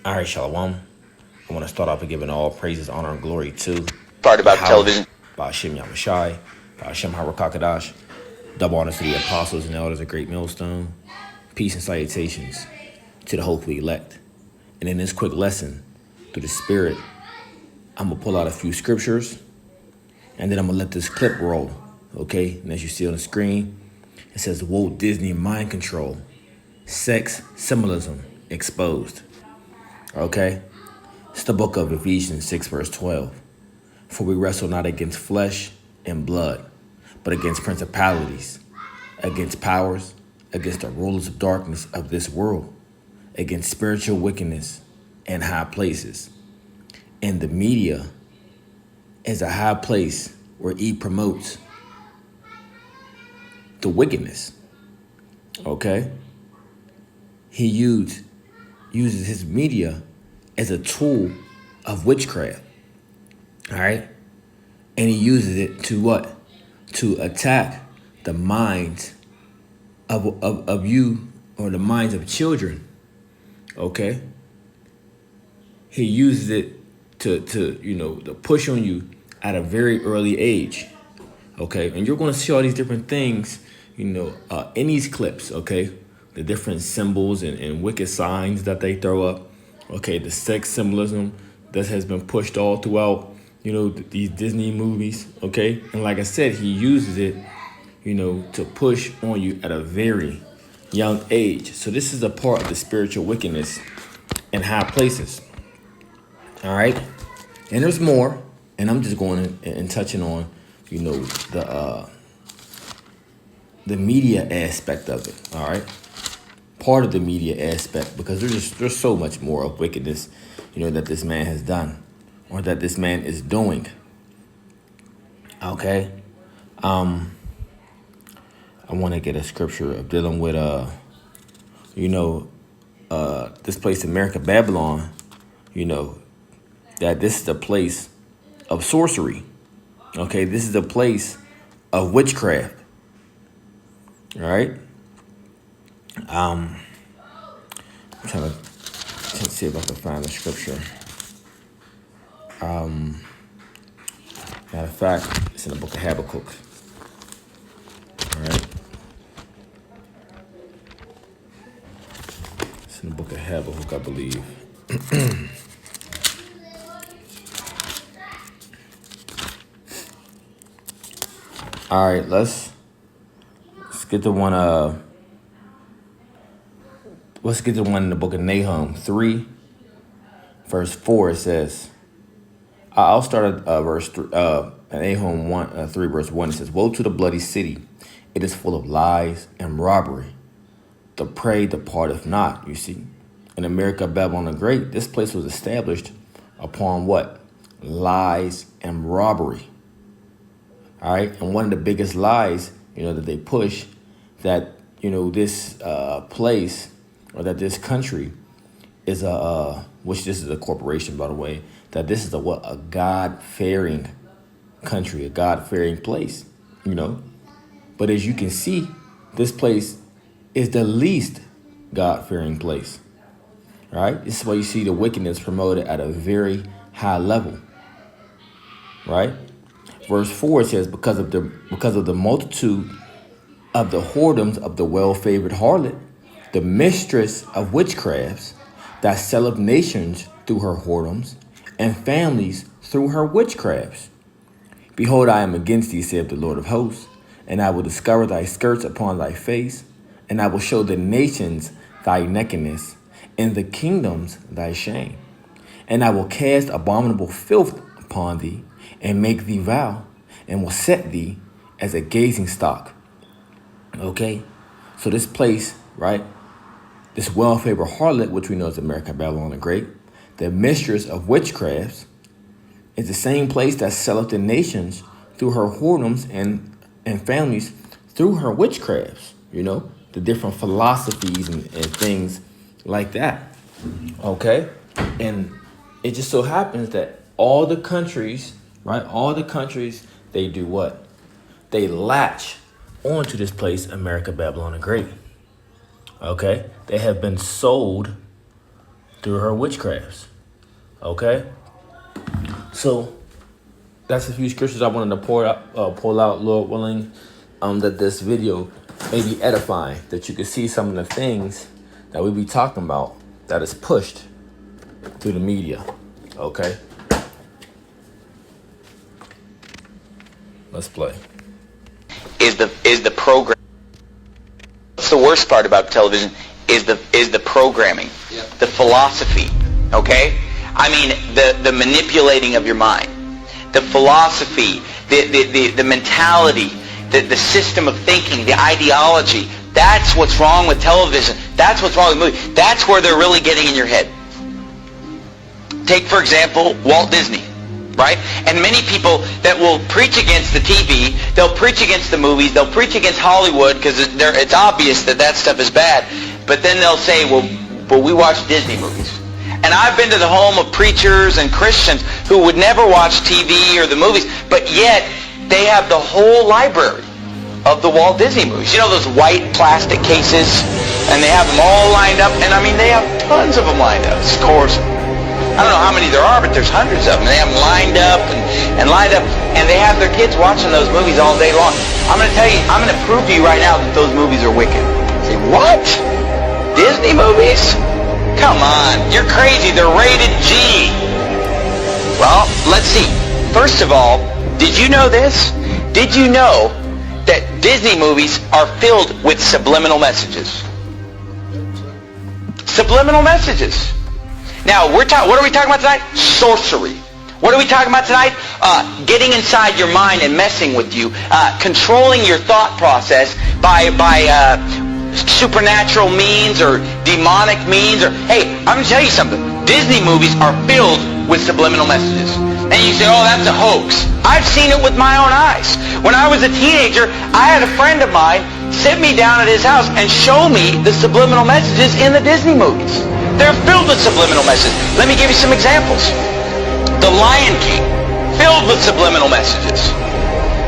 All right, Shalom. I want to start off by giving all praises, honor, and glory to Part about Yahweh, television. Ba'ashem Yahushai, Ba'ashem Harakakadash. Double honors to the apostles and elders of Great Millstone. Peace and salutations to the hopefully elect. And in this quick lesson, through the Spirit, I'm going to pull out a few scriptures, and then I'm going to let this clip roll, okay? And as you see on the screen, it says Walt Disney mind control, sex symbolism exposed, okay? It's the book of Ephesians 6, verse 12. For we wrestle not against flesh and blood, but against principalities, against powers, against the rulers of darkness of this world, against spiritual wickedness in high places. And the media is a high place where he promotes the wickedness. Okay? He uses his media as a tool of witchcraft. All right? And he uses it to what? To attack the minds of you, or the minds of children. Okay? He uses it to to push on you at a very early age. Okay? And you're going to see all these different things, in these clips, okay? The different symbols and wicked signs that they throw up. Okay, the sex symbolism that has been pushed all throughout, these Disney movies, okay? And like I said, he uses it, to push on you at a very young age. So this is a part of the spiritual wickedness in high places, all right? And there's more, and I'm just going and touching on, the media aspect of it, all right? Part of the media aspect, because there's so much more of wickedness, that this man has done, or that this man is doing. Okay, I want to get a scripture of dealing with this place, America, Babylon. That this is a place of sorcery. Okay, this is a place of witchcraft. All right. I'm trying to see if I can find the scripture. Matter of fact, it's in the book of Habakkuk. All right. It's in the book of Habakkuk, I believe. All right, let's get the one. Let's get the one in the book of Nahum 3, verse 4. It says, I'll start at verse 3, Nahum 3, verse 1. It says, woe to the bloody city. It is full of lies and robbery. The prey departeth not, you see. In America, Babylon the Great, this place was established upon what? Lies and robbery. All right. And one of the biggest lies, that they push, that, this place, or that this country is which this is a corporation, by the way, that this is a God-fearing country, a God-fearing place, But as you can see, this place is the least God-fearing place, right? This is why you see the wickedness promoted at a very high level, right? Verse 4 says, because of the multitude of the whoredoms of the well-favored harlot, the mistress of witchcrafts, that selleth nations through her whoredoms, and families through her witchcrafts. Behold, I am against thee, saith the Lord of hosts, and I will discover thy skirts upon thy face, and I will show the nations thy nakedness, and the kingdoms thy shame. And I will cast abominable filth upon thee, and make thee vow, and will set thee as a gazing stock. Okay? So this place, right? This well-favored harlot, which we know is America, Babylon the Great, the mistress of witchcrafts, is the same place that selleth the nations through her whoredoms and families through her witchcrafts, the different philosophies and things like that. Okay? And it just so happens that all the countries, right? All the countries, they do what? They latch onto this place, America, Babylon the Great. Okay? They have been sold through her witchcrafts. Okay? So that's a few scriptures I wanted to pull out, Lord willing, that this video may be edifying, that you can see some of the things that we be talking about that is pushed through the media. Okay? Let's play. Is the program. What's the worst part about television is the programming, the philosophy, okay? I mean, the manipulating of your mind, the philosophy, the mentality, the system of thinking, the ideology. That's what's wrong with television. That's what's wrong with movies. That's where they're really getting in your head. Take, for example, Walt Disney, right? And many people that will preach against the TV, they'll preach against the movies, they'll preach against Hollywood because it's obvious that stuff is bad. But then they'll say, well, we watch Disney movies. And I've been to the home of preachers and Christians who would never watch TV or the movies, but yet they have the whole library of the Walt Disney movies. You know those white plastic cases? And they have them all lined up. And I mean, they have tons of them lined up. Of course, I don't know how many there are, but there's hundreds of them. They have them lined up and lined up. And they have their kids watching those movies all day long. I'm going to tell you, I'm going to prove to you right now that those movies are wicked. You say, what? Disney movies? Come on, you're crazy. They're rated G. Well, let's see. First of all, did you know this? Did you know that Disney movies are filled with subliminal messages? Subliminal messages. Now, what are we talking about tonight? Sorcery. What are we talking about tonight? Getting inside your mind and messing with you, controlling your thought process by supernatural means or demonic means. Or hey, I'm going to tell you something. Disney movies are filled with subliminal messages. And you say, oh, that's a hoax. I've seen it with my own eyes. When I was a teenager, I had a friend of mine sit me down at his house and show me the subliminal messages in the Disney movies. They're filled with subliminal messages. Let me give you some examples. The Lion King, filled with subliminal messages.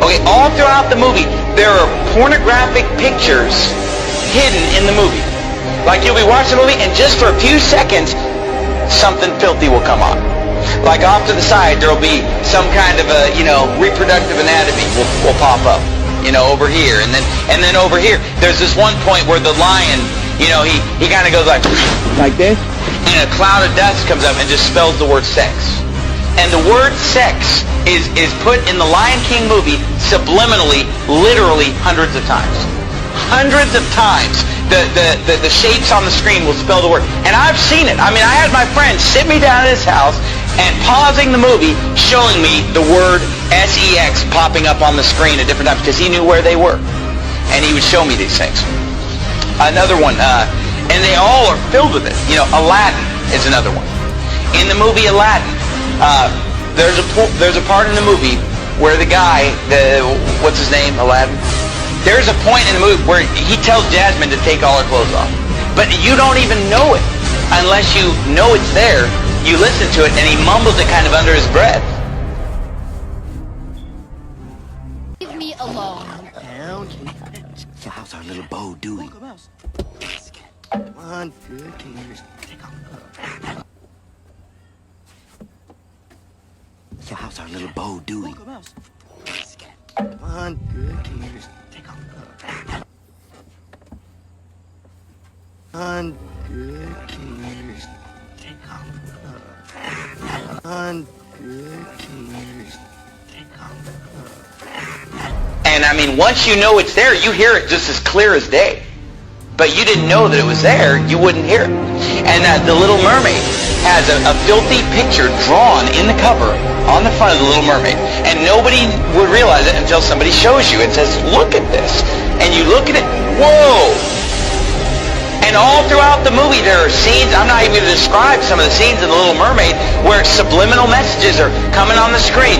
Okay, all throughout the movie, there are pornographic pictures hidden in the movie. Like you'll be watching the movie and just for a few seconds, something filthy will come on. Like off to the side, there'll be some kind of a, reproductive anatomy will pop up, over here. And then over here, there's this one point where the lion, he kind of goes like this. And a cloud of dust comes up and just spells the word sex. And the word sex is put in the Lion King movie subliminally, literally hundreds of times. Hundreds of times. The shapes on the screen will spell the word. And I've seen it. I mean, I had my friend sit me down at his house and pausing the movie, showing me the word sex popping up on the screen at different times because he knew where they were. And he would show me these things. Another one, and they all are filled with it. Aladdin is another one. In the movie Aladdin, there's a part in the movie where the guy, what's his name, Aladdin? There's a point in the movie where he tells Jasmine to take all her clothes off. But you don't even know it unless you know it's there. You listen to it, and he mumbles it kind of under his breath. Leave me alone. So how's our little Bo doing? Come on, good. Can you just take off? So how's our little Bo doing? Come on, good. Can you just take off? Come on, good. Can you just take off? Come on, good. Can you just take off? And I mean, once you know it's there, you hear it just as clear as day. But you didn't know that it was there, you wouldn't hear it. And The Little Mermaid has a filthy picture drawn in the cover on the front of The Little Mermaid. And nobody would realize it until somebody shows you and says, look at this. And you look at it, whoa! And all throughout the movie there are scenes, I'm not even going to describe some of the scenes in The Little Mermaid where subliminal messages are coming on the screen.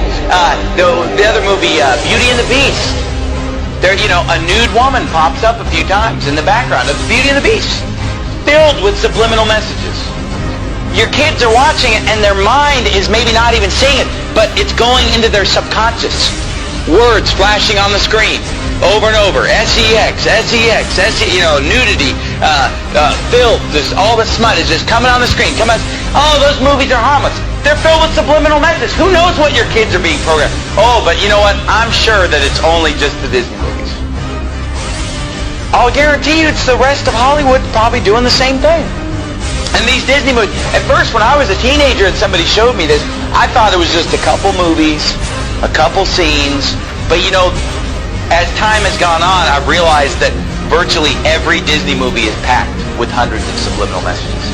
The other movie, Beauty and the Beast. There, a nude woman pops up a few times in the background of Beauty and the Beast. Filled with subliminal messages. Your kids are watching it and their mind is maybe not even seeing it, but it's going into their subconscious. Words flashing on the screen. over and over. Sex, nudity, filth, just all the smut is just coming on the screen. Oh, those movies are harmless. They're filled with subliminal messages. Who knows what your kids are being programmed? Oh, but you know what? I'm sure that it's only just the Disney movies. I'll guarantee you it's the rest of Hollywood probably doing the same thing. And these Disney movies, at first when I was a teenager and somebody showed me this, I thought it was just a couple movies, a couple scenes. But you know, as time has gone on, I've realized that virtually every Disney movie is packed with hundreds of subliminal messages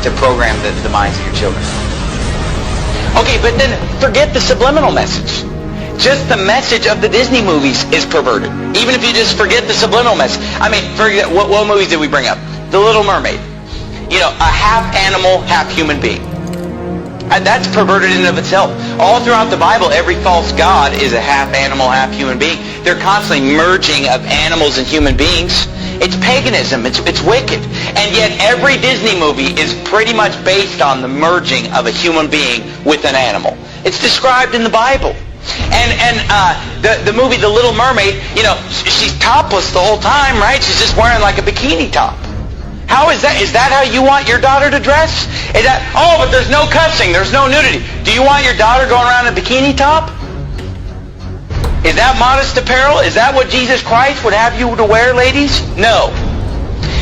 to program the minds of your children. Okay, but then forget the subliminal message. Just the message of the Disney movies is perverted. Even if you just forget the subliminal message. I mean, forget what movies did we bring up? The Little Mermaid. You know, a half animal, half human being. And that's perverted in and of itself. All throughout the Bible, every false god is a half animal, half human being. They're constantly merging of animals and human beings. It's paganism. It's wicked. And yet every Disney movie is pretty much based on the merging of a human being with an animal. It's described in the Bible. And the movie The Little Mermaid, you know, she's topless the whole time, right? She's just wearing like a bikini top. How is that? Is that how you want your daughter to dress? Is that, oh, but there's no cussing, there's no nudity. Do you want your daughter going around in a bikini top? Is that modest apparel? Is that what Jesus Christ would have you to wear, ladies? No.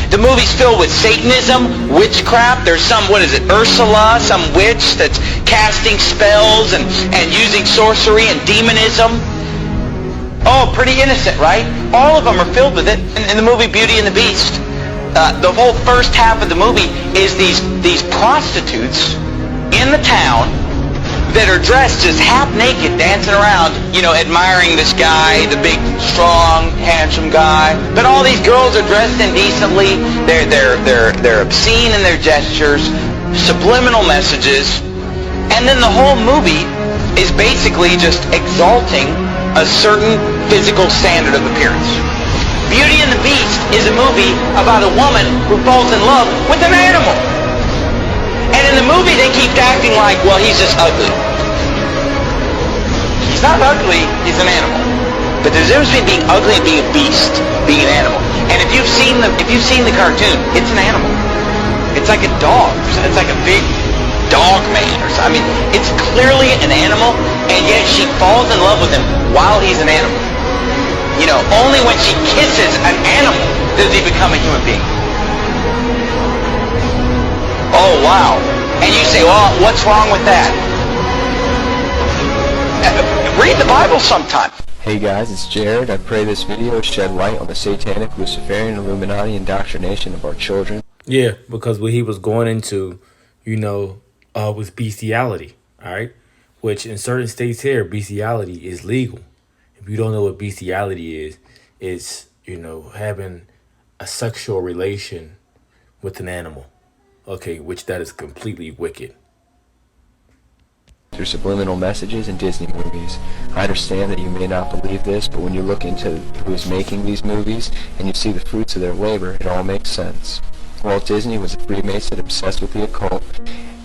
The movie's filled with Satanism, witchcraft. There's some, Ursula, some witch that's casting spells and using sorcery and demonism. Oh, pretty innocent, right? All of them are filled with it. In the movie Beauty and the Beast, the whole first half of the movie is these prostitutes in the town that are dressed just half naked, dancing around, you know, admiring this guy, the big, strong, handsome guy. But all these girls are dressed indecently. They're obscene in their gestures, subliminal messages, and then the whole movie is basically just exalting a certain physical standard of appearance. Beauty and the Beast is a movie about a woman who falls in love with an animal. And in the movie they keep acting like, well, he's just ugly. He's not ugly, he's an animal. But there's a difference between being ugly and being a beast, being an animal. And if you've seen the cartoon, it's an animal. It's like a dog. It's like a big dog man or something. I mean, it's clearly an animal, and yet she falls in love with him while he's an animal. You know, only when she kisses an animal does he become a human being. Oh, wow. And you say, well, what's wrong with that? Read the Bible sometime. Hey guys, it's Jared. I pray this video shed light on the satanic, Luciferian, Illuminati indoctrination of our children. Yeah, because what he was going into, you know, was bestiality, all right? Which in certain states here, bestiality is legal. If you don't know what bestiality is, it's, you know, having a sexual relation with an animal. Okay, which that is completely wicked. Through subliminal messages in Disney movies. I understand that you may not believe this, but when you look into who's making these movies and you see the fruits of their labor, it all makes sense. Walt Disney was a Freemason obsessed with the occult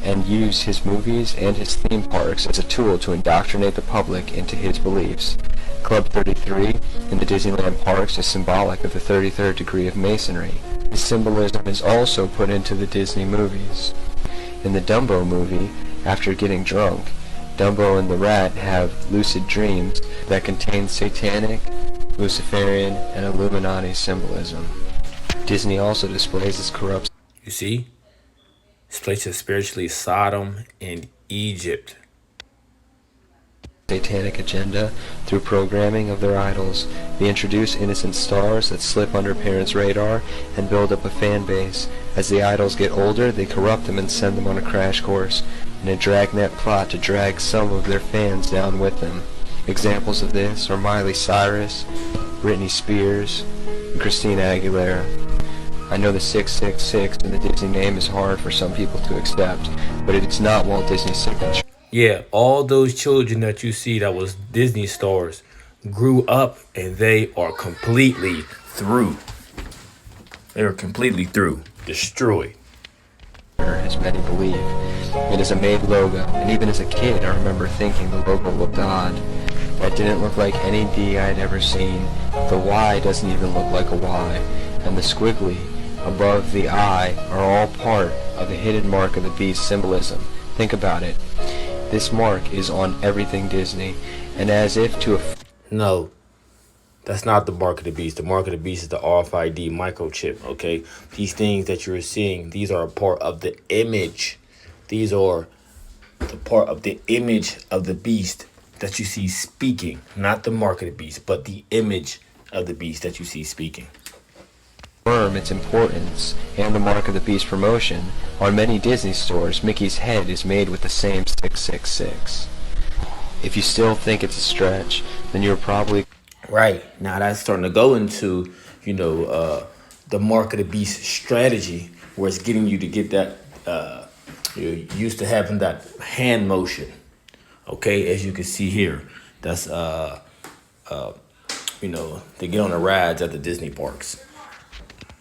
and used his movies and his theme parks as a tool to indoctrinate the public into his beliefs. Club 33 in the Disneyland parks is symbolic of the 33rd degree of Masonry. This symbolism is also put into the Disney movies. In the Dumbo movie, after getting drunk, Dumbo and the rat have lucid dreams that contain satanic, Luciferian, and Illuminati symbolism. Disney also displays its corrupt... You see? This place is spiritually Sodom and Egypt. Satanic agenda through programming of their idols. They introduce innocent stars that slip under parents' radar and build up a fan base. As the idols get older, they corrupt them and send them on a crash course in a dragnet plot to drag some of their fans down with them. Examples of this are Miley Cyrus, Britney Spears, and Christina Aguilera. I know the 666 in the Disney name is hard for some people to accept, but it is not Walt Disney's signature. Yeah, all those children that you see that was Disney stars grew up and they are completely through. They were completely through. Destroyed. As many believe. It is a made logo, and even as a kid I remember thinking the logo looked odd. That didn't look like any D I'd ever seen. The Y doesn't even look like a Y. And the squiggly above the I are all part of the hidden mark of the beast symbolism. Think about it. This mark is on everything Disney, and as if to No, that's not the mark of the beast. The mark of the beast is the RFID microchip, okay? These things that you're seeing, these are a part of the image. These are the part of the image of the beast that you see speaking. Not the mark of the beast, but the image of the beast that you see speaking. affirm its importance and the mark of the beast promotion, on many Disney stores, Mickey's head is made with the same 666. If you still think it's a stretch, then you're probably Right. Now that's starting to go into, the mark of the beast strategy, where it's getting you to get that, you're used to having that hand motion. Okay, as you can see here, that's, they get on the rides at the Disney parks.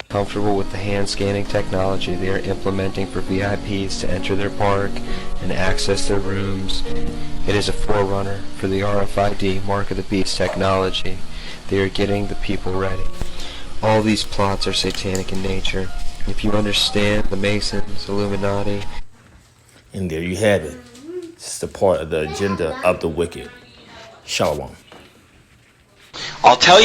comfortable with the hand scanning technology they are implementing for VIPs to enter their park and access their rooms. It is a forerunner for the RFID mark of the beast technology. They are getting the people ready. All these plots are satanic in nature. If you understand the Masons, Illuminati, And there you have it. It's the part of the agenda of the wicked. Shalom. I'll tell you.